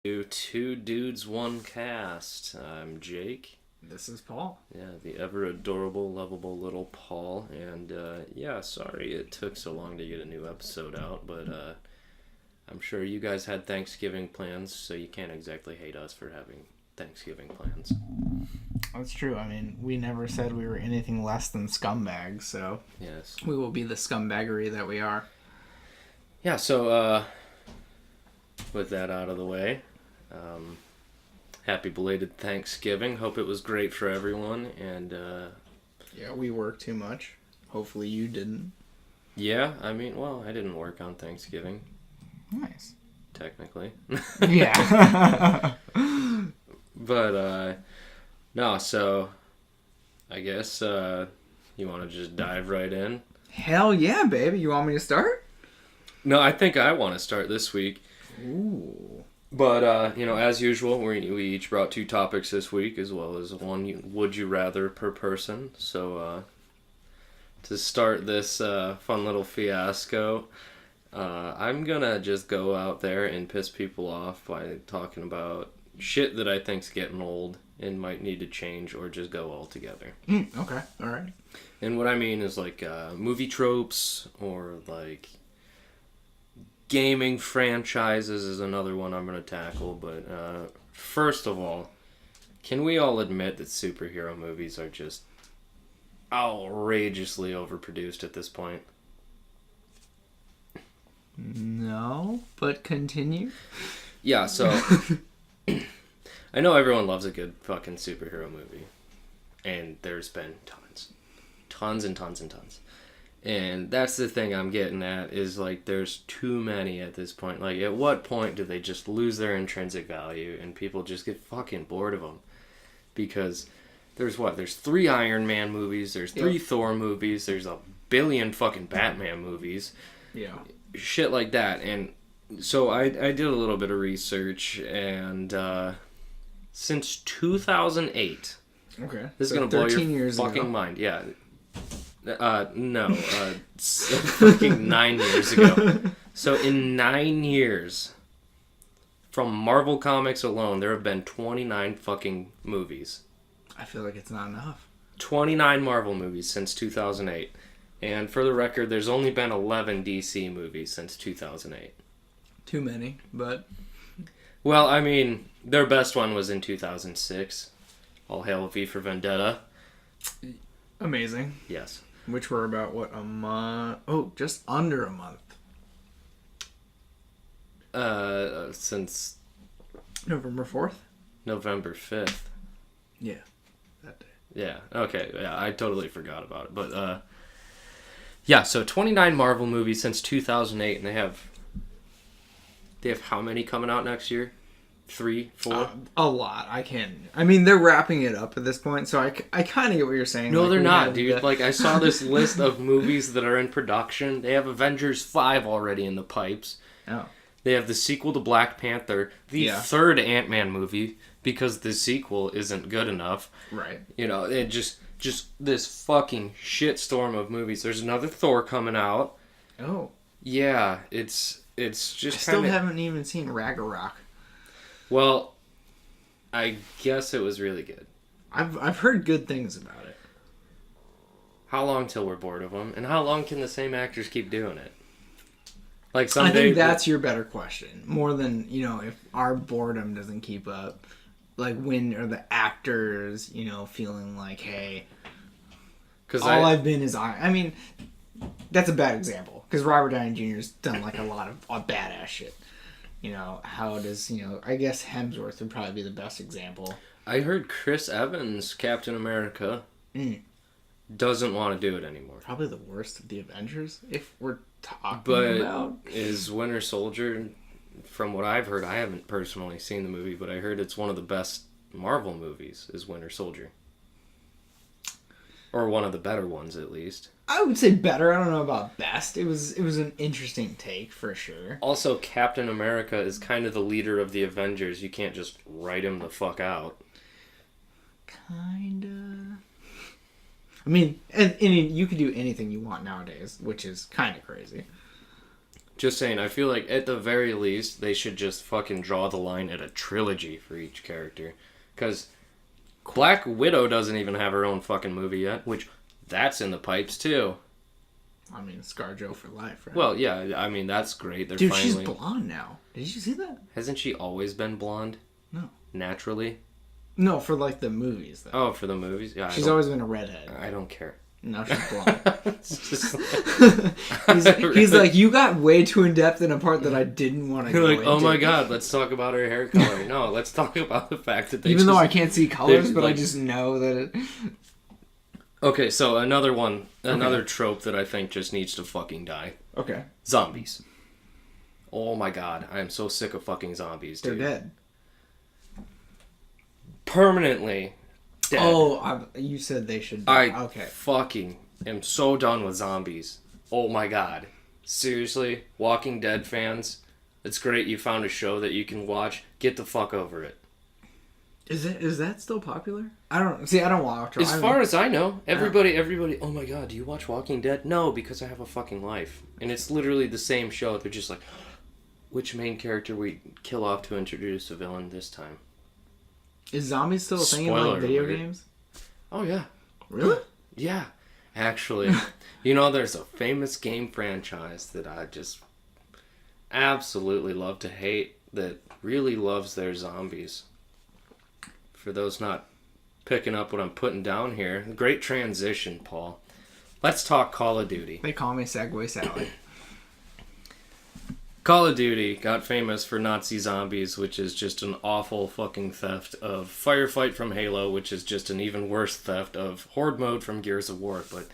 To Two Dudes, One Cast. I'm Jake. This is Paul. Yeah, the ever adorable, lovable little Paul. And sorry it took so long to get a new episode out, but I'm sure you guys had Thanksgiving plans, so you can't exactly hate us for having Thanksgiving plans. That's true. I mean, we never said we were anything less than scumbags, so Yes. we will be the scumbaggery that we are. Yeah, so with that out of the way, happy belated Thanksgiving. Hope it was great for everyone, and Yeah, we work too much. Hopefully you didn't. yeah, I mean, well, I didn't work on Thanksgiving, Nice. technically. Yeah. But, no, so I guess you want to just dive right in? Hell yeah, baby. You want me to start? No, I think I want to start this week. Ooh. But, as usual, we each brought two topics this week, as well as one would you rather per person. So, to start this fun little fiasco, I'm gonna just go out there and piss people off by talking about shit that I think's getting old and might need to change or just go altogether. Okay. All right. And what I mean is like movie tropes or like gaming franchises is another one I'm going to tackle. But first of all, can we all admit that superhero movies are just outrageously overproduced at this point? No, but continue. Yeah, so I know everyone loves a good fucking superhero movie. And there's been tons. Tons and tons and tons. And that's the thing I'm getting at, is like there's too many at this point. Like, at what point do they just lose their intrinsic value and people just get fucking bored of them? Because there's 3 Iron Man movies, there's 3 Thor movies, there's a billion fucking Batman movies. Yeah. Shit like that. And so I did a little bit of research, and since 2008... Okay. This is So gonna blow 13 your years fucking ago. mind. Yeah. No. Fucking 9 years ago. So in 9 years, from Marvel Comics alone, there have been 29 fucking movies. I feel like it's not enough. 29 Marvel movies since 2008. And for the record, there's only been 11 DC movies since 2008. Too many, but... Well, I mean, their best one was in 2006. All hail V for Vendetta. Amazing. Yes. Which were about, what, a month? Oh, just under a month. Since November 4th? November 5th. Yeah, that day. Yeah, okay. Yeah, I totally forgot about it. But, yeah, so 29 Marvel movies since 2008, and they have how many coming out next year? 3, 4? A lot. I mean, they're wrapping it up at this point, so I kind of get what you're saying. No, like, they're we not, had dude. the- Like, I saw this list of movies that are in production. They have Avengers 5 already in the pipes. Oh. They have the sequel to Black Panther, the third Ant-Man movie, because the sequel isn't good enough. Right. You know, it just this fucking shitstorm of movies. There's another Thor coming out. Oh. Yeah, it's just I still kinda... haven't even seen Ragnarok. Well, I guess it was really good. I've heard good things about it. How long till we're bored of them? And how long can the same actors keep doing it? Like I someday... think that's your better question. More than, if our boredom doesn't keep up. Like, when are the actors, feeling like, hey, all I've been is I mean, that's a bad example. Because Robert Downey Jr.'s done, like, a lot of badass shit. How does, I guess Hemsworth would probably be the best example. I heard Chris Evans, Captain America, doesn't want to do it anymore. Probably the worst of the Avengers, if we're talking about. Is Winter Soldier, from what I've heard, I haven't personally seen the movie, but I heard it's one of the best Marvel movies, is Winter Soldier. Or one of the better ones, at least. I would say better. I don't know about best. It was an interesting take, for sure. Also, Captain America is kind of the leader of the Avengers. You can't just write him the fuck out. Kinda. I mean, and you can do anything you want nowadays, which is kind of crazy. Just saying, I feel like at the very least, they should just fucking draw the line at a trilogy for each character. Because Black Widow doesn't even have her own fucking movie yet, which that's in the pipes too. I mean, ScarJo for life, right? Well, yeah, I mean, that's great. They're Dude, finally... she's blonde now. Did you see that? Hasn't she always been blonde? No. Naturally? No, for like the movies, though. Oh, for the movies? Yeah. She's always been a redhead. I don't care. No, she's blonde. It's just he's like, you got way too in depth in a part that I didn't want to go like, into. oh my god, let's talk about her hair color. No, let's talk about the fact that they Even though I can't see colors, but like, I just know that it... Okay, so another trope that I think just needs to fucking die. Okay. Zombies. Oh my god, I am so sick of fucking zombies, dude. They're dead. Permanently dead. Oh, you said they should die. I okay. fucking am so done with zombies. Oh my god. Seriously, Walking Dead fans, it's great you found a show that you can watch. Get the fuck over it. Is that still popular? I don't watch. As far as I know, everybody, oh my god, do you watch Walking Dead? No, because I have a fucking life. And it's literally the same show. They're just like, which main character we kill off to introduce a villain this time? Is zombies still a thing in like video games? Oh yeah. Really? Yeah. Actually, you know, there's a famous game franchise that I just absolutely love to hate that really loves their zombies. For those not picking up what I'm putting down here, great transition, Paul. Let's talk Call of Duty. They call me Segway Sally. Call of Duty got famous for Nazi zombies, which is just an awful fucking theft of Firefight from Halo, which is just an even worse theft of Horde mode from Gears of War. But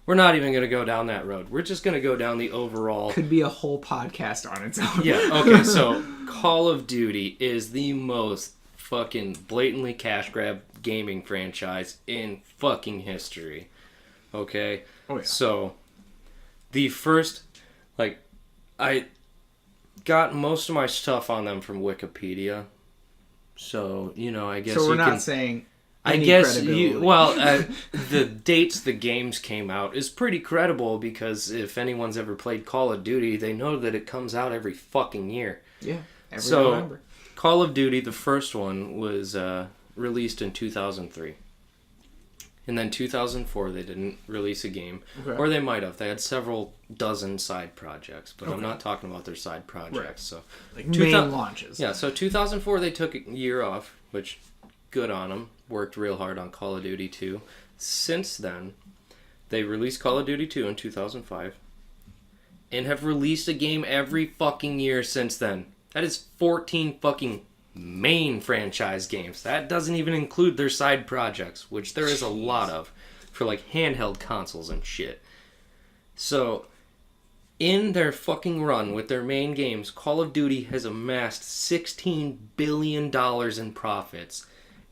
we're not even going to go down that road. We're just going to go down the overall... Could be a whole podcast on its own. Yeah, okay, so Call of Duty is the most fucking blatantly cash grab gaming franchise in fucking history. Okay? Oh, yeah. So, the first... I got most of my stuff on them from Wikipedia. So, you know, I guess so we're you not can... saying I guess the dates the games came out is pretty credible because if anyone's ever played Call of Duty, they know that it comes out every fucking year. Yeah, every So, November. Call of Duty, the first one, was released in 2003. And then 2004, they didn't release a game. Okay. Or they might have. They had several dozen side projects, but I'm not talking about their side projects. Right. So, like main launches. Yeah, so 2004, they took a year off, which, good on them. Worked real hard on Call of Duty 2. Since then, they released Call of Duty 2 in 2005. And have released a game every fucking year since then. That is 14 fucking main franchise games. That doesn't even include their side projects, which there is a lot of for like handheld consoles and shit. So, in their fucking run with their main games, Call of Duty has amassed $16 billion in profits.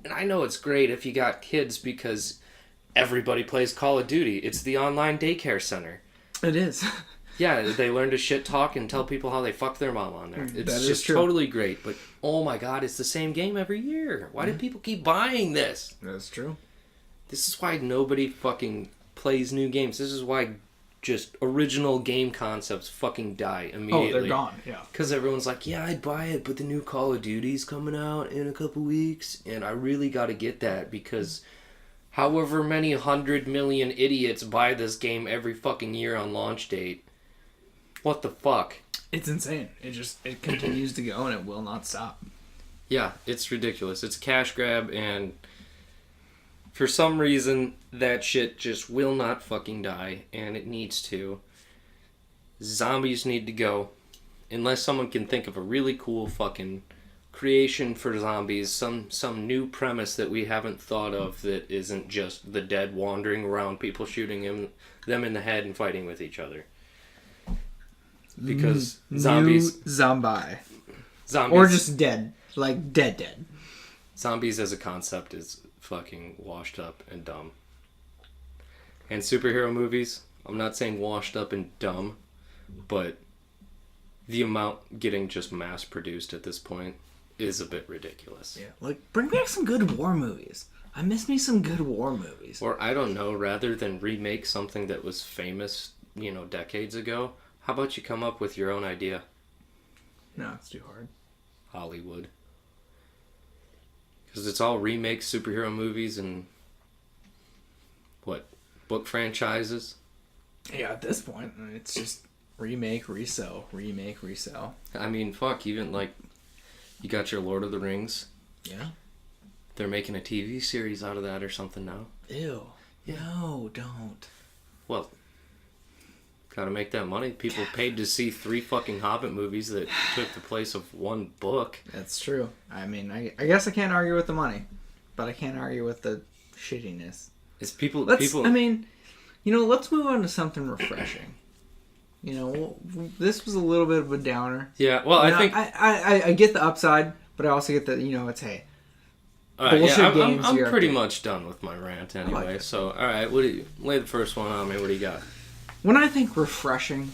And I know it's great if you got kids because everybody plays Call of Duty. It's the online daycare center. It is. Yeah, they learn to shit talk and tell people how they fuck their mom on there. It's just true. Totally great. But, oh my god, it's the same game every year. Why do people keep buying this? That's true. This is why nobody fucking plays new games. This is why just original game concepts fucking die immediately. Oh, they're gone, yeah. Because everyone's like, yeah, I'd buy it, but the new Call of Duty's coming out in a couple weeks, and I really got to get that because however many 100 million idiots buy this game every fucking year on launch date, what the fuck? It's insane. It continues to go and it will not stop. Yeah, it's ridiculous. It's a cash grab, and for some reason, that shit just will not fucking die, and it needs to. Zombies need to go. Unless someone can think of a really cool fucking creation for zombies, some new premise that we haven't thought of that isn't just the dead wandering around, people shooting them in the head and fighting with each other. Because zombies... Zombies. Or just dead. Like, dead. Zombies as a concept is fucking washed up and dumb. And superhero movies, I'm not saying washed up and dumb, but the amount getting just mass produced at this point is a bit ridiculous. Yeah, like, bring back some good war movies. I miss me some good war movies. Or, I don't know, rather than remake something that was famous, decades ago, How about you come up with your own idea? No, it's too hard. Hollywood. Because it's all remake superhero movies and... What? Book franchises? Yeah, at this point, it's just remake, resell, remake, resell. I mean, fuck, even like... You got your Lord of the Rings. Yeah. They're making a TV series out of that or something now. Ew. Yeah. No, don't. Well... Gotta make that money. People paid to see 3 fucking Hobbit movies that took the place of 1 book. That's true. I mean, I guess I can't argue with the money, but I can't argue with the shittiness. It's people. I mean, let's move on to something refreshing. This was a little bit of a downer. Yeah. Well, I think I get the upside, but I also get that it's hey. Bullshit games. I'm pretty much done with my rant anyway. Like so, all right. Lay the first one on me? What do you got? When I think refreshing,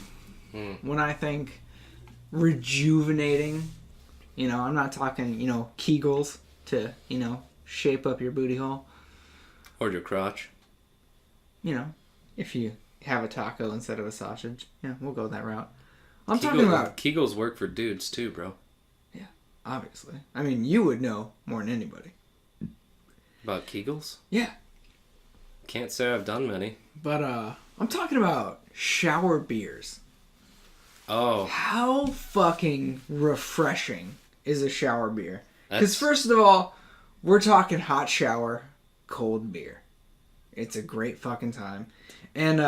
when I think rejuvenating, I'm not talking, Kegels to, shape up your booty hole. Or your crotch. If you have a taco instead of a sausage. Yeah, we'll go that route. I'm talking about... Kegels work for dudes too, bro. Yeah, obviously. I mean, you would know more than anybody. About Kegels? Yeah. Can't say I've done many. But, I'm talking about shower beers. Oh. How fucking refreshing is a shower beer? Because first of all, we're talking hot shower, cold beer. It's a great fucking time. And,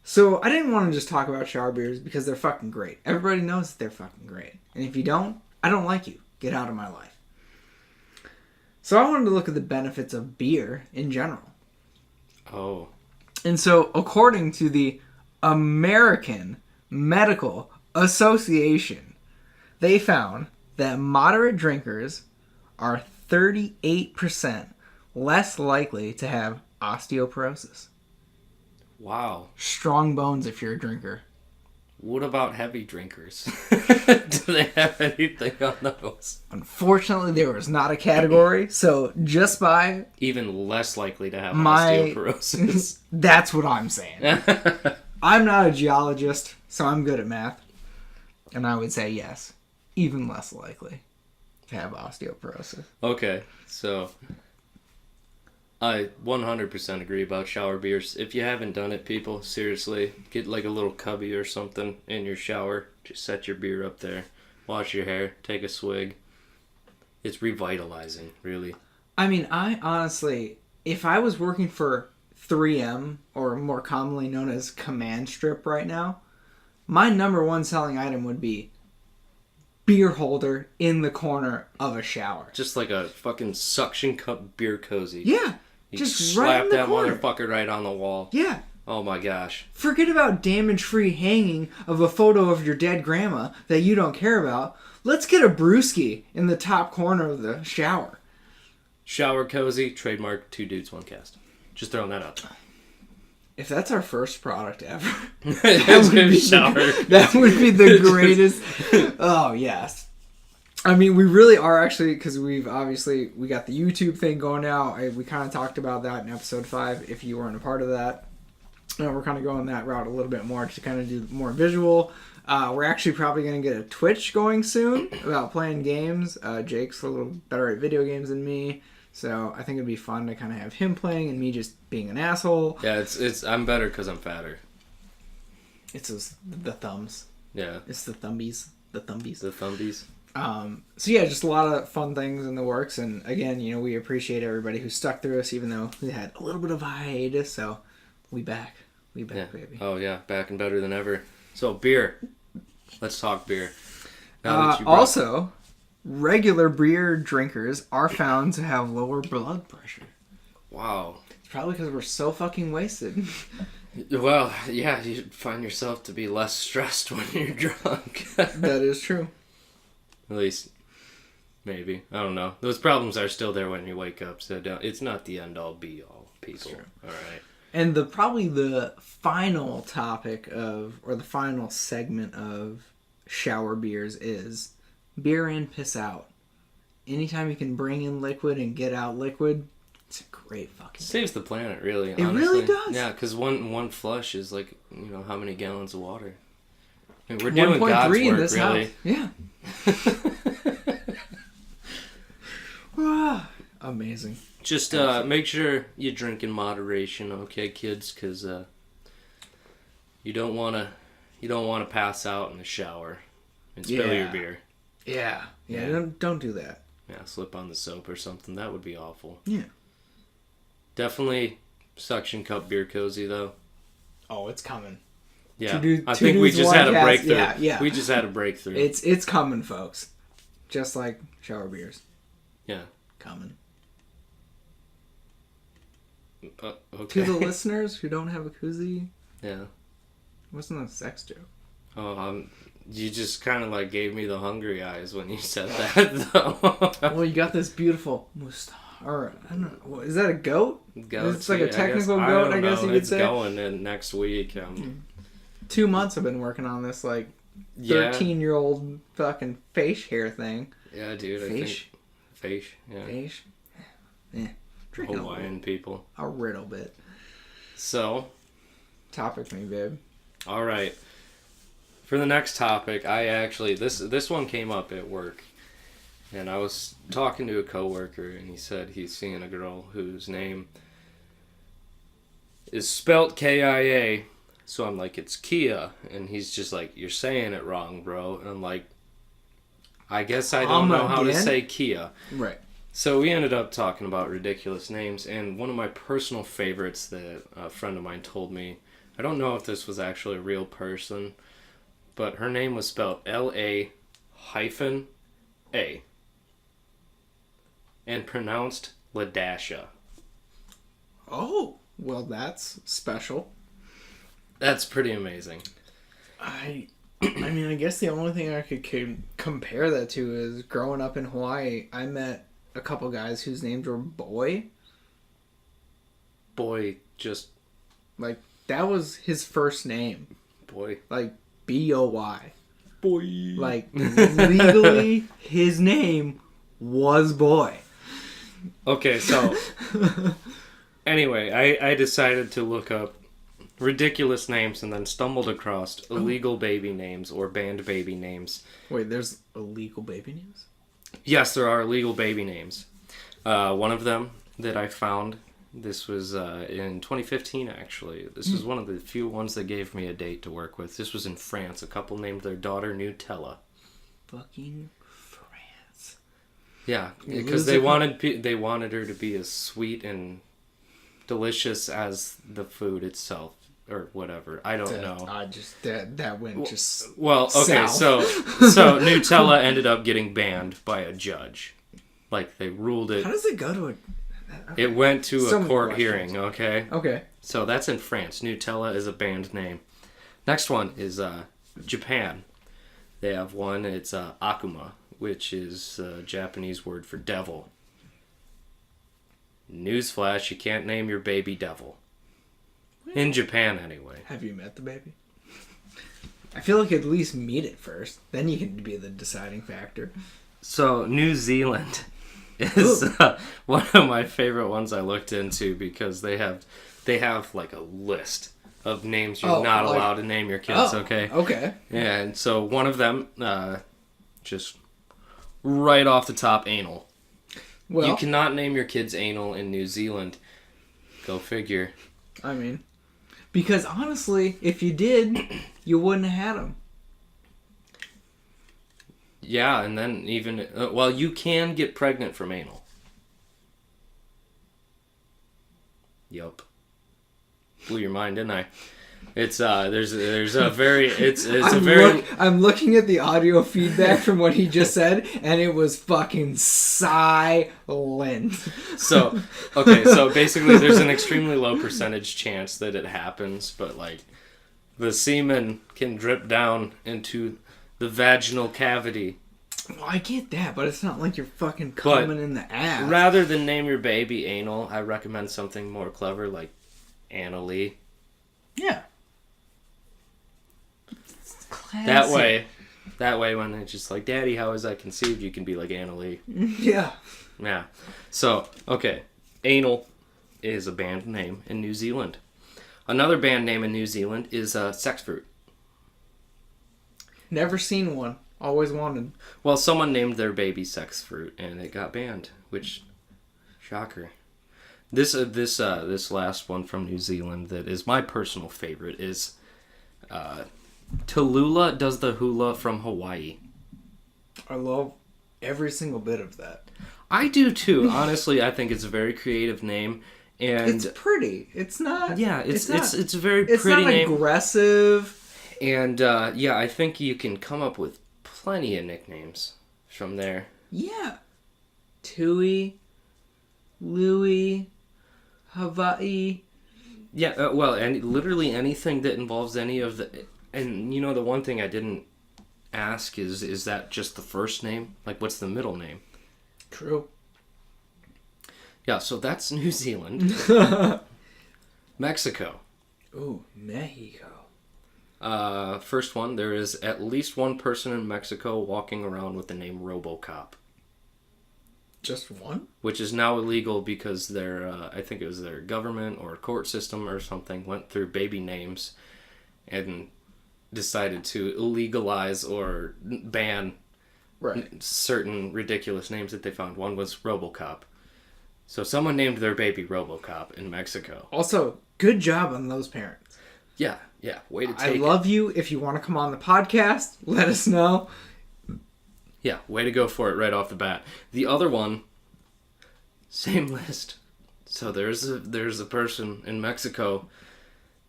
so I didn't want to just talk about shower beers because they're fucking great. Everybody knows that they're fucking great. And if you don't, I don't like you. Get out of my life. So I wanted to look at the benefits of beer in general. Oh. And so, according to the American Medical Association, they found that moderate drinkers are 38% less likely to have osteoporosis. Wow. Strong bones if you're a drinker. What about heavy drinkers? Do they have anything on those? Unfortunately, there was not a category, so just by... Even less likely to have osteoporosis. That's what I'm saying. I'm not a geologist, so I'm good at math. And I would say yes, even less likely to have osteoporosis. Okay, so... I 100% agree about shower beers. If you haven't done it, people, seriously, get like a little cubby or something in your shower. Just set your beer up there. Wash your hair. Take a swig. It's revitalizing, really. I mean, I honestly, if I was working for 3M, or more commonly known as Command Strip right now, my number one selling item would be beer holder in the corner of a shower. Just like a fucking suction cup beer cozy. Yeah. You just slap right in the that corner. motherfucker right on the wall. Yeah. Oh my gosh. Forget about damage-free hanging of a photo of your dead grandma that you don't care about. Let's get a brewski in the top corner of the shower. Shower cozy, trademark, 2 dudes, 1 cast. Just throwing that out there. If that's our first product ever, that would be the greatest. Oh, yes. I mean, we really are actually, because we got the YouTube thing going now. We kind of talked about that in episode 5, if you weren't a part of that. We're kind of going that route a little bit more to kind of do more visual. We're actually probably going to get a Twitch going soon about playing games. Jake's a little better at video games than me. So I think it'd be fun to kind of have him playing and me just being an asshole. Yeah, I'm better because I'm fatter. It's the thumbs. Yeah. It's the thumbies. The thumbies. The thumbies. So yeah, just a lot of fun things in the works. And again, we appreciate everybody who stuck through us, even though we had a little bit of a hiatus. So we back. We back, yeah. baby. Oh yeah, back and better than ever. So beer. Let's talk beer. Also... regular beer drinkers are found to have lower blood pressure. Wow. It's probably because we're so fucking wasted. Well, yeah, you find yourself to be less stressed when you're drunk. That is true. At least, maybe. I don't know. Those problems are still there when you wake up, so it's not the end-all, be-all, people. All right. And probably the final topic or the final segment of shower beers is... beer in, piss out. Anytime you can bring in liquid and get out liquid, it's a great fucking thing. Saves the planet, really. It honestly. Really does. Yeah, because one flush is like, how many gallons of water? I mean, we're doing God's work, in this really. House. Yeah. Amazing. Just make sure you drink in moderation, okay, kids? Because you don't want to pass out in the shower and spill your beer. Yeah. Don't do that. Yeah, slip on the soap or something. That would be awful. Yeah. Definitely suction cup beer cozy though. Oh, it's coming. Yeah, I think we just had a breakthrough. Yeah. We just had a breakthrough. It's coming, folks. Just like shower beers. Yeah. Coming. Okay. To the listeners who don't have a koozie. Yeah. It wasn't a sex joke. Oh, you just kind of like gave me the hungry eyes when you said that, though. Well, you got this beautiful mustache. Or, I don't know. Is that a goat? Goat. It's like a technical goat, I guess you could say. It's going in next week. 2 months I've been working on this, like, 13-year-old fucking face hair thing. Yeah, dude. Face? Yeah. Face? Yeah. Hawaiian people. A little bit. So. Topic me, babe. All right. For the next topic, I actually this one came up at work, and I was talking to a coworker, and he said he's seeing a girl whose name is spelt Kia. So I'm like, it's Kia, and he's just like, you're saying it wrong, bro. And I'm like, I guess I don't know how to say Kia. Right. So we ended up talking about ridiculous names, and one of my personal favorites that a friend of mine told me, I don't know if this was actually a real person, but her name was spelled L-A-A and pronounced Ladasha. Oh, well, that's special. That's pretty amazing. I mean, I guess the only thing I could compare that to is growing up in Hawaii, I met a couple guys whose names were Boy. Boy, just... Like, that was his first name. Boy. Like, B-O-Y. Boy. Like, legally, his name was Boy. Okay, so... Anyway, I decided to look up ridiculous names and then stumbled across illegal baby names or banned baby names. Wait, there's illegal baby names? Yes, there are illegal baby names. One of them that I found, this was in 2015 actually. This was one of the few ones that gave me a date to work with. This was in France. A couple named their daughter Nutella. Fucking France. Yeah, because they wanted her to be as sweet and delicious as the food itself. Or whatever. I don't know. I just that went just well. Okay, south. so Nutella ended up getting banned by a judge. Like they ruled it. How does it go to a? It went to a court hearing. Okay. Okay. So that's in France. Nutella is a banned name. Next one is Japan. They have one. It's Akuma, which is a Japanese word for devil. Newsflash: you can't name your baby devil. In Japan, anyway. Have you met the baby? I feel like at least meet it first. Then you can be the deciding factor. So, New Zealand is one of my favorite ones I looked into because they have like a list of names you're not allowed to name your kids, okay? Okay. And so one of them, just right off the top, Anal. Well, you cannot name your kids Anal in New Zealand. Go figure. I mean... Because honestly, if you did, you wouldn't have had them. Yeah, and then even... you can get pregnant from anal. Yup. Blew your mind, didn't I? It's there's a very I'm looking at the audio feedback from what he just said, and it was fucking silent. So basically there's an extremely low percentage chance that it happens, but like the semen can drip down into the vaginal cavity. Well, I get that, but it's not like you're fucking coming in the ass. Rather than name your baby Anal, I recommend something more clever like Annalie. Yeah. Classic. That way when it's just like, Daddy, how was I conceived? You can be like Annalie. Yeah. Yeah. So, okay. Anal is a band name in New Zealand. Another band name in New Zealand is Sex Fruit. Never seen one. Always wanted. Well, someone named their baby Sex Fruit, and it got banned. Which, shocker. This last one from New Zealand that is my personal favorite is Tallulah does the hula from Hawaii. I love every single bit of that. I do too. Honestly, I think it's a very creative name, and it's pretty. It's not. Yeah, it's a very it's pretty not name. Aggressive. And yeah, I think you can come up with plenty of nicknames from there. Yeah, Tui, Louie, Hawaii. Yeah, well, and literally anything that involves any of the. And you know, the one thing I didn't ask is that just the first name? Like, what's the middle name? True. Yeah, so that's New Zealand. Mexico. Ooh, Mexico. First one, there is at least one person in Mexico walking around with the name RoboCop. Just one? Which is now illegal because their, I think it was their government or court system or something, went through baby names and decided to illegalize or ban certain ridiculous names that they found. One was RoboCop. So someone named their baby RoboCop in Mexico. Also, good job on those parents. Yeah, way to take I love you. If you want to come on the podcast, let us know. Yeah, way to go for it right off the bat. The other one, same list. So there's a person in Mexico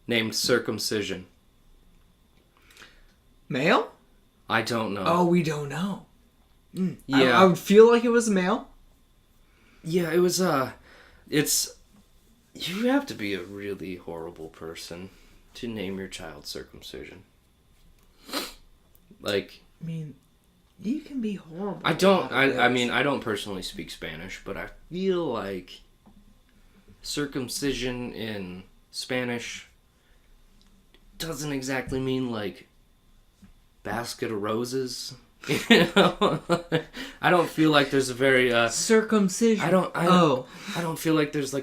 named Circumcision. Male? I don't know. Oh, we don't know. Yeah. I would feel like it was a male. Yeah, it was, it's, you have to be a really horrible person to name your child Circumcision. Like, I mean, you can be horrible. I don't personally speak Spanish, but I feel like circumcision in Spanish doesn't exactly mean, like, basket of roses. You know? I don't feel like there's a very circumcision. I don't feel like there's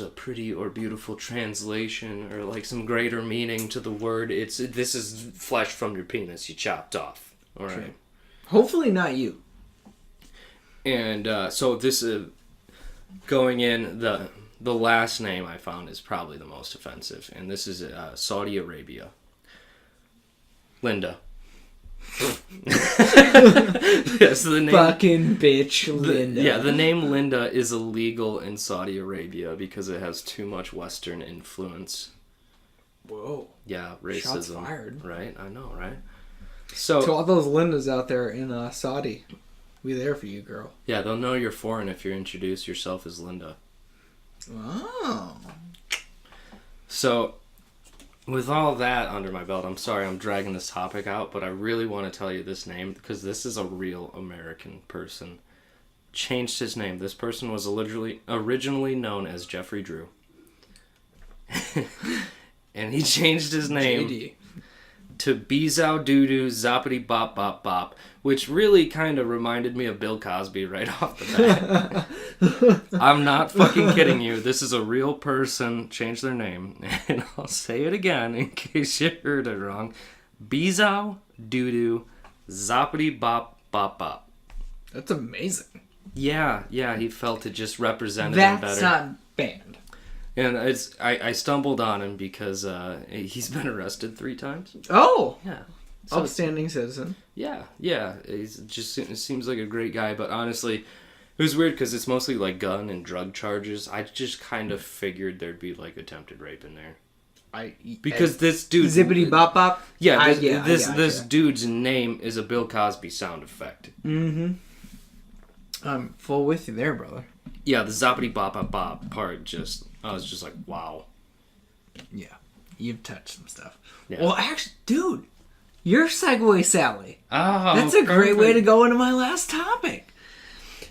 a pretty or beautiful translation or like some greater meaning to the word. This is flesh from your penis you chopped off. All right. True. Hopefully not you. And so this going in the last name I found is probably the most offensive, and this is Saudi Arabia. Linda. Yes, the name, fucking bitch Linda. The name Linda is illegal in Saudi Arabia because it has too much Western influence. Whoa. Yeah, racism. Shots fired. Right, I know, right? So to all those Lindas out there in Saudi, we there for you, girl. Yeah, they'll know you're foreign if you introduce yourself as Linda. Oh. So, with all that under my belt, I'm sorry I'm dragging this topic out, but I really want to tell you this name because this is a real American person. Changed his name. This person was originally known as Jeffrey Drew. And he changed his name JD. to Bezow Doodoo Zoppity Bop Bop Bop, which really kind of reminded me of Bill Cosby right off the bat. I'm not fucking kidding you. This is a real person. Changed their name. And I'll say it again in case you heard it wrong. Bezow Doodoo Zoppity Bop Bop Bop. That's amazing. Yeah, he felt it just represented him better. That's not banned. And I stumbled on him because he's been arrested 3 times. Oh! Yeah. So, upstanding citizen. Yeah. It seems like a great guy, but honestly, it was weird because it's mostly like gun and drug charges. I just kind of figured there'd be like attempted rape in there. Because this dude... Zippity Bop Bop? Yeah, this dude's name is a Bill Cosby sound effect. Mm-hmm. I'm full with you there, brother. Yeah, the Zoppity Bop Bop Bop part I was just like, wow. Yeah, you've touched some stuff. Yeah. Well, actually, dude, you're Segway Sally. Oh, that's a great way to go into my last topic.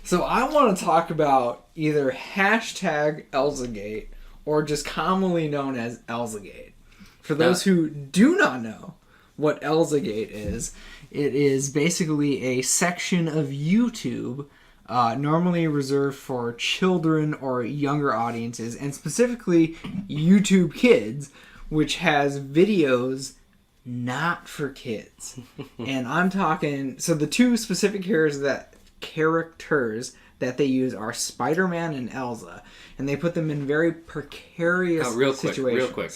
So I want to talk about either hashtag Elzagate or just commonly known as Elzagate. For those who do not know what Elzagate is, it is basically a section of YouTube normally reserved for children or younger audiences, and specifically YouTube Kids, which has videos not for kids. And I'm talking, so the two specific characters that they use are Spider-Man and Elsa, and they put them in very precarious situations. Real quick.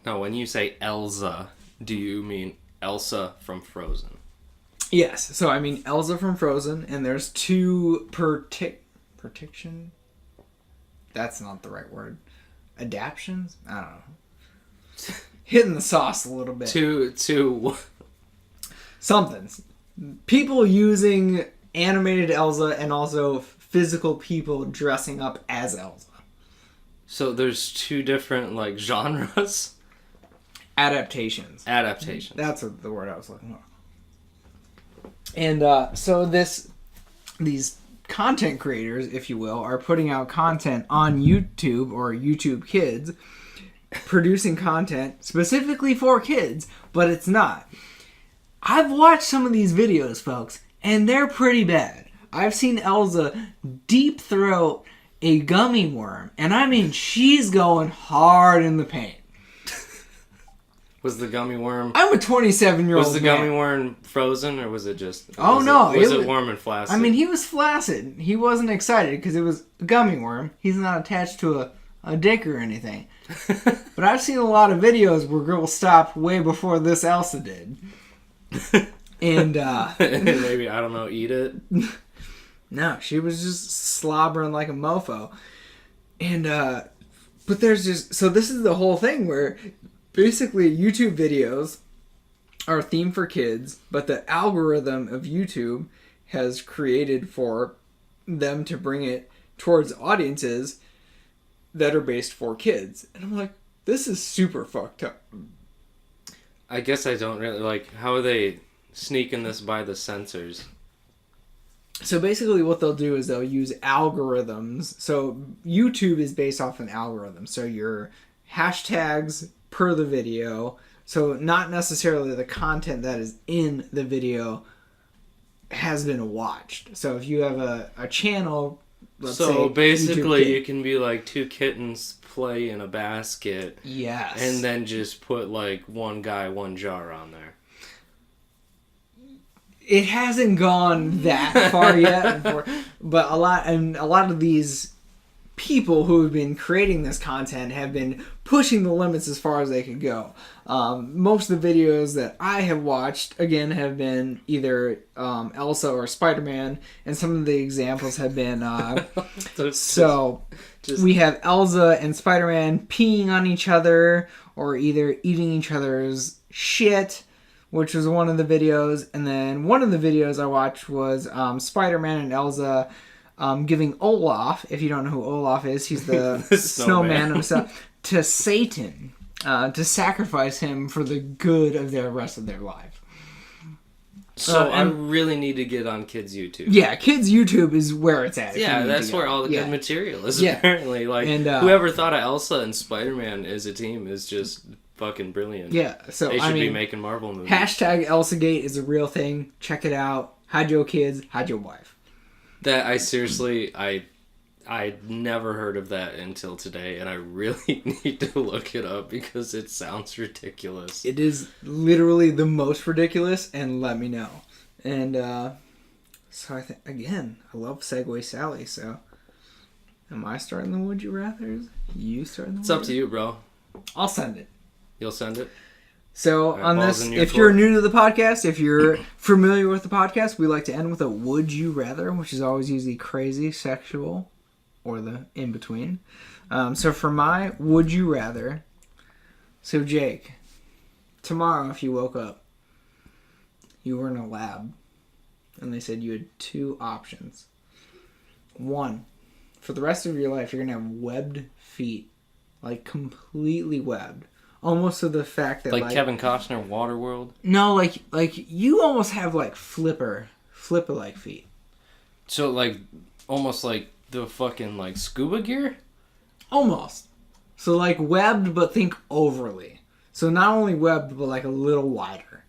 Now, when you say Elsa, do you mean Elsa from Frozen? Yes. So I mean Elsa from Frozen, and there's two protection. That's not the right word. Adaptions? I don't know. Hitting the sauce a little bit. To something. People using animated Elsa and also physical people dressing up as Elsa. So there's two different like genres. Adaptations. That's what the word I was looking for. And so these content creators, if you will, are putting out content on YouTube or YouTube Kids, producing content specifically for kids, but it's not. I've watched some of these videos, folks, and they're pretty bad. I've seen Elsa deep throat a gummy worm, and I mean she's going hard in the paint. Was the gummy worm... I'm a 27-year-old Was the gummy worm frozen, or was it just... Was it warm and flaccid? I mean, he was flaccid. He wasn't excited because it was a gummy worm. He's not attached to a dick or anything. But I've seen a lot of videos where girls stopped way before this Elsa did. And maybe, I don't know, eat it? No, she was just slobbering like a mofo. And, but there's just... So this is the whole thing where... Basically, YouTube videos are themed for kids, but the algorithm of YouTube has created for them to bring it towards audiences that are based for kids. And I'm like, this is super fucked up. I guess I don't really like, how are they sneaking this by the censors? So basically what they'll do is they'll use algorithms. So YouTube is based off an algorithm. So your hashtags per the video, so not necessarily the content that is in the video has been watched. So if you have a channel, let's say... So basically you can be like two kittens play in a basket. Yes. And then just put like one guy, one jar on there. It hasn't gone that far yet, but a lot of these people who have been creating this content have been pushing the limits as far as they could go. Most of the videos that I have watched, again, have been either Elsa or Spider-Man, and some of the examples have been... we have Elsa and Spider-Man peeing on each other, or either eating each other's shit, which was one of the videos, and then one of the videos I watched was Spider-Man and Elsa... giving Olaf, if you don't know who Olaf is, he's the snowman himself, to Satan, to sacrifice him for the good of the rest of their life. So I really need to get on kids' YouTube. Yeah, kids' YouTube is where it's at. Yeah, that's where all the good material is, apparently. Like, and, whoever thought of Elsa and Spider-Man as a team is just fucking brilliant. Yeah, so they should be making Marvel movies. Hashtag ElsaGate is a real thing. Check it out. Hide your kids, hide your wife. That I never heard of that until today, and I really need to look it up because it sounds ridiculous. It is literally the most ridiculous, and let me know. And so I think, again, I love Segway Sally, so am I starting the Would You Rathers? You starting the It's up to you, bro. I'll send it. You'll send it? So on this, if you're new to the podcast, if you're familiar with the podcast, we like to end with a would you rather, which is always usually crazy, sexual, or the in-between. So for my would you rather, so Jake, tomorrow if you woke up, you were in a lab, and they said you had two options. One, for the rest of your life, you're going to have webbed feet, like completely webbed. Almost to the fact that like Kevin Costner, Waterworld. No, like you almost have like flipper like feet. So like almost like the fucking like scuba gear. Almost. So like webbed, but think overly. So not only webbed, but like a little wider.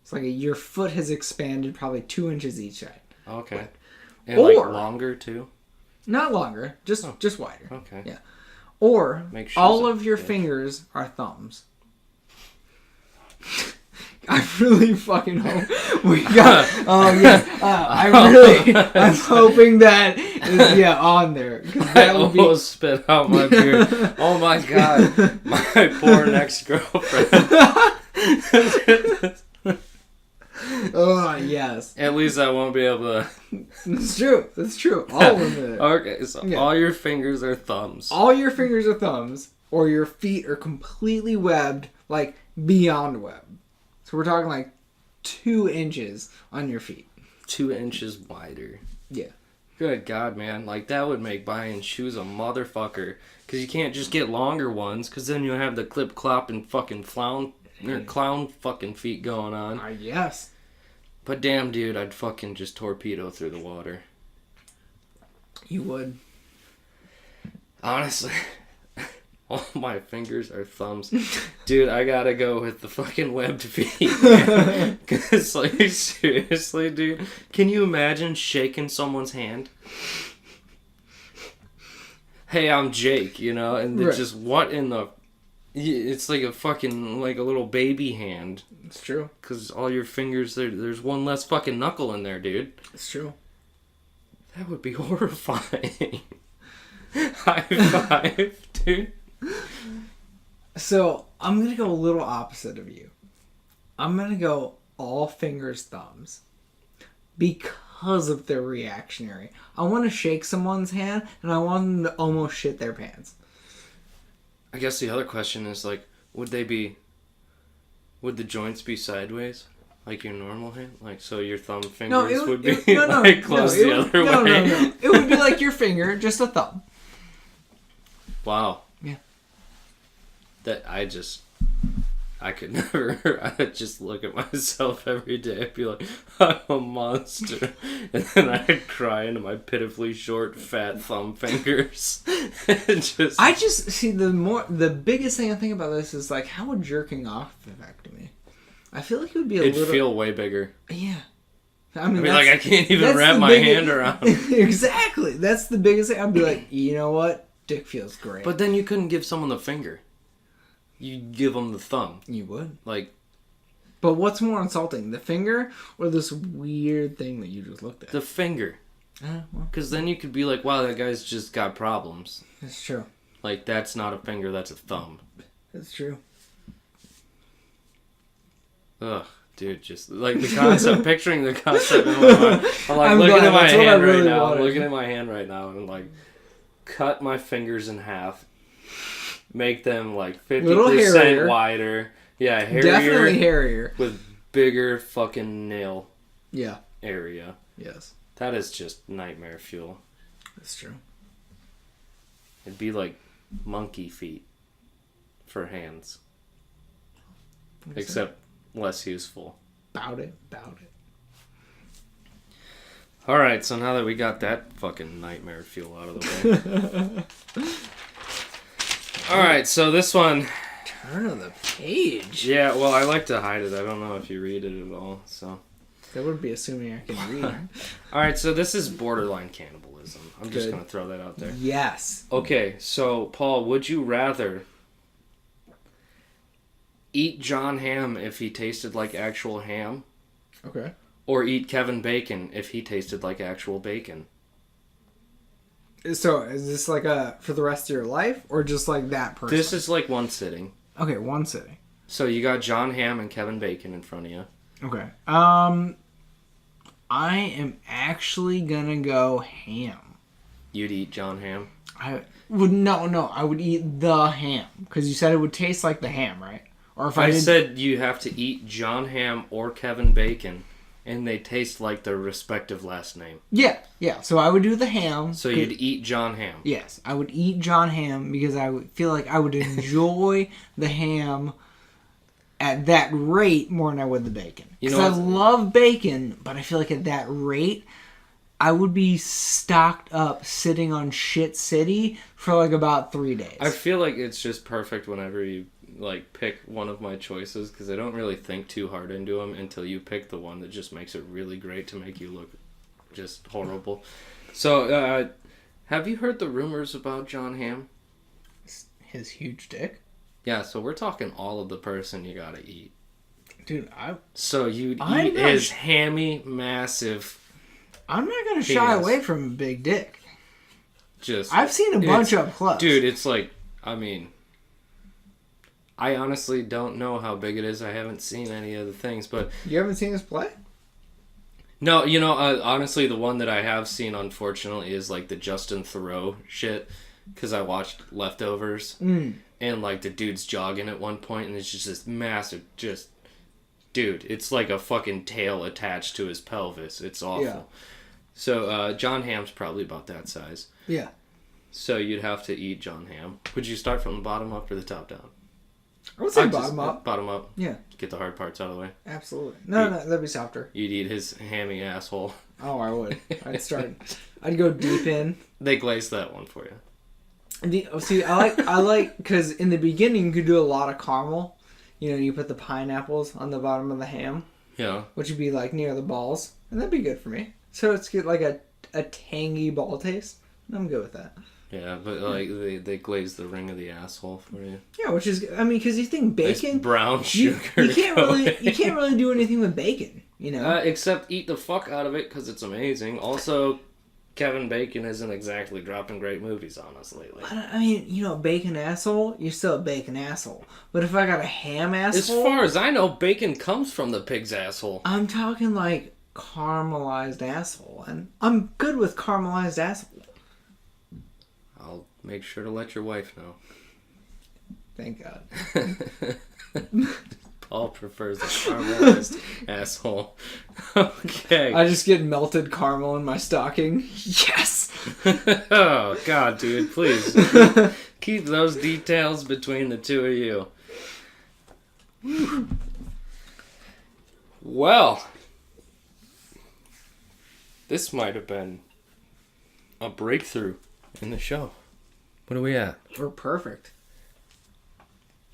It's like your foot has expanded probably 2 inches each side. Okay. And like longer too. Not longer, just wider. Okay. Yeah. Or all of your fingers are thumbs. I really fucking hope we got. Oh yeah, I'm hoping that is on there. I almost spit out my beer. Oh my god, my poor next girlfriend. Oh yes. At least I won't be able to. It's true. It's true. All of it. Okay, so all your fingers are thumbs. All your fingers are thumbs, or your feet are completely webbed, like beyond web. So we're talking like 2 inches on your feet. 2 inches wider. Yeah. Good God, man. Like, that would make buying shoes a motherfucker. Because you can't just get longer ones, because then you'll have the clip-clop and fucking clown fucking feet going on. Yes. But damn, dude, I'd fucking just torpedo through the water. You would. Honestly. All my fingers are thumbs. Dude, I gotta go with the fucking webbed feet. Because, like, seriously, dude. Can you imagine shaking someone's hand? Hey, I'm Jake, you know? And it's just, what in the... It's like a fucking, like a little baby hand. It's true. Because all your fingers, there's one less fucking knuckle in there, dude. It's true. That would be horrifying. High five, dude. So, I'm going to go a little opposite of you. I'm going to go all fingers, thumbs. Because of their reactionary. I want to shake someone's hand, and I want them to almost shit their pants. I guess the other question is, like, would the joints be sideways? Like your normal hand? Like, so your thumb fingers would be, close the other way? No. It would be like your finger, just a thumb. Wow. Yeah. That I could never. I would just look at myself every day. I'd be like, I'm a monster, and then I'd cry into my pitifully short, fat thumb fingers. I just see the biggest thing I think about this is like, how would jerking off affect me? I feel like it would be It'd feel way bigger. Yeah. I mean, like, I can't even wrap my hand around. Exactly. That's the biggest thing. I'd be like, you know what? Dick feels great. But then you couldn't give someone the finger. You'd give them the thumb. You would. Like. But what's more insulting, the finger or this weird thing that you just looked at? The finger. Because then you could be like, wow, that guy's just got problems. That's true. Like, that's not a finger, that's a thumb. That's true. Ugh, dude, just like the concept, picturing the concept in my mind. I'm like looking at my hand right now. I'm looking at my hand right now and like cut my fingers in half, make them like 50% wider. Yeah, hairier. Definitely hairier. With bigger fucking nail. Yeah. Area. Yes. That is just nightmare fuel. That's true. It'd be like monkey feet for hands. Except less useful. Bout it. Alright, so now that we got that fucking nightmare fuel out of the way. Alright, so this one... Turn of the page. Yeah, well, I like to hide it. I don't know if you read it at all, so... That would be assuming I can read. Alright, so this is borderline cannibalism. I'm just going to throw that out there. Yes. Okay, so, Paul, would you rather... eat John Hamm if he tasted like actual ham? Okay. Or eat Kevin Bacon if he tasted like actual bacon? So, is this like for the rest of your life? Or just like that person? This is like one sitting. Okay, one sitting. So you got John Hamm and Kevin Bacon in front of you. Okay. I am actually gonna go ham. You'd eat John Hamm? I would eat the ham. Because you said it would taste like the ham, right? Or if I said you have to eat John Hamm or Kevin Bacon, and they taste like their respective last name. Yeah. So I would do the ham. So you'd eat John Hamm. Yes, I would eat John Hamm because I would feel like I would enjoy the ham at that rate more than I would the bacon. Because I love bacon, but I feel like at that rate, I would be stocked up sitting on shit city for like about 3 days. I feel like it's just perfect whenever you like pick one of my choices because I don't really think too hard into them until you pick the one that just makes it really great to make you look just horrible. So, have you heard the rumors about John Hamm? His huge dick? Yeah, so we're talking all of the person you gotta eat. Dude, So you'd eat his hammy, massive... I'm not going to shy away from a big dick. I've seen a bunch up close. Dude, it's like, I mean... I honestly don't know how big it is. I haven't seen any of the things, but... You haven't seen us play? No, you know, honestly, the one that I have seen, unfortunately, is like the Justin Theroux shit. Because I watched Leftovers. And like the dude's jogging at one point, and it's just this massive, dude, it's like a fucking tail attached to his pelvis. It's awful. Yeah. So John Hamm's probably about that size. Yeah. So you'd have to eat John Hamm. Would you start from the bottom up or the top down? I would say bottom up. Bottom up. Yeah. Get the hard parts out of the way. Absolutely. No, that'd be softer. You'd eat his hammy asshole. Oh, I would. I'd go deep in. They glaze that one for you. See, I like because in the beginning you could do a lot of caramel. You know, you put the pineapples on the bottom of the ham. Yeah. Which would be like near the balls, and that'd be good for me. So it's get like a tangy ball taste. I'm good with that. Yeah, but like they glaze the ring of the asshole for you. Yeah, which is because you think bacon, nice brown sugar. You can't really do anything with bacon. You know, except eat the fuck out of it because it's amazing. Also, Kevin Bacon isn't exactly dropping great movies on us lately. I mean, you know, bacon asshole, you're still a bacon asshole. But if I got a ham asshole... As far as I know, bacon comes from the pig's asshole. I'm talking like caramelized asshole. And I'm good with caramelized asshole. I'll make sure to let your wife know. Thank God. Paul prefers a caramelized asshole. Okay. I just get melted caramel in my stocking. Yes! Oh, God, dude, please. Keep those details between the two of you. Well, this might have been a breakthrough in the show. What are we at? We're perfect.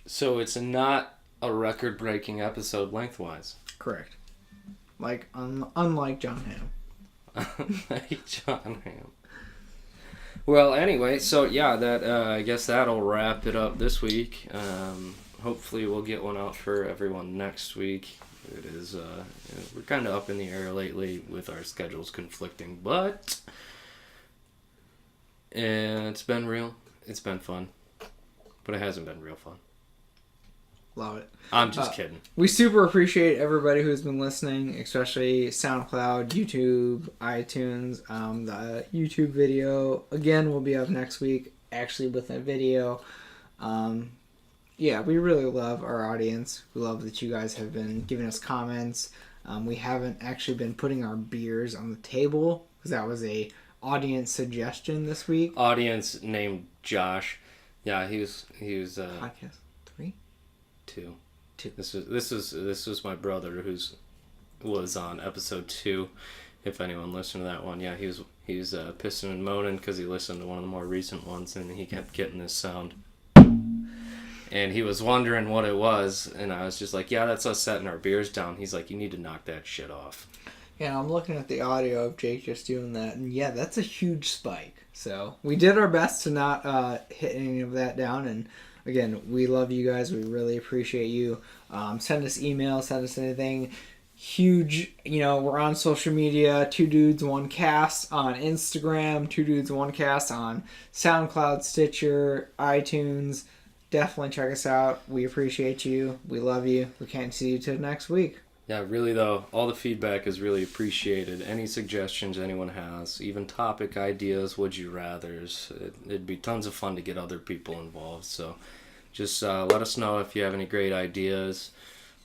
So it's not a record-breaking episode lengthwise. Correct. Like, unlike John Hamm. Unlike John Hamm. Well, anyway, so yeah, that I guess that'll wrap it up this week. Hopefully we'll get one out for everyone next week. It is, we're kind of up in the air lately with our schedules conflicting, but it's been real. It's been fun. But it hasn't been real fun. Love it. I'm just kidding. We super appreciate everybody who's been listening, especially SoundCloud, YouTube, iTunes. The YouTube video, again, will be up next week, actually with a video. Yeah, we really love our audience. We love that you guys have been giving us comments. We haven't actually been putting our beers on the table, because that was a audience suggestion this week. Audience named Josh. Yeah, he was Podcast 3? 2. This was my brother was on episode 2. If anyone listened to that one, yeah, he was pissing and moaning because he listened to one of the more recent ones and he kept getting this sound, and he was wondering what it was, and I was just like, yeah, that's us setting our beers down. He's like, you need to knock that shit off. Yeah, I'm looking at the audio of Jake just doing that, and yeah, that's a huge spike. So we did our best to not hit any of that down, and again, we love you guys. We really appreciate you. Send us emails, send us anything. Huge, we're on social media, 2 Dudes 1 Cast on Instagram, 2 Dudes 1 Cast on SoundCloud, Stitcher, iTunes. Definitely check us out. We appreciate you. We love you. We can't see you till next week. Yeah, really though, all the feedback is really appreciated. Any suggestions anyone has, even topic ideas, would you rathers, it'd be tons of fun to get other people involved. So just let us know if you have any great ideas,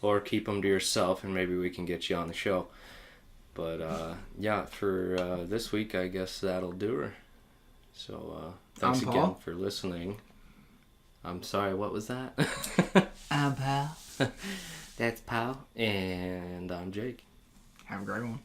or keep them to yourself and maybe we can get you on the show. But yeah, for this week, I guess that'll do her. So thanks again for listening. I'm sorry, what was that? I'm Pal. That's Pal, and I'm Jake. Have a great one.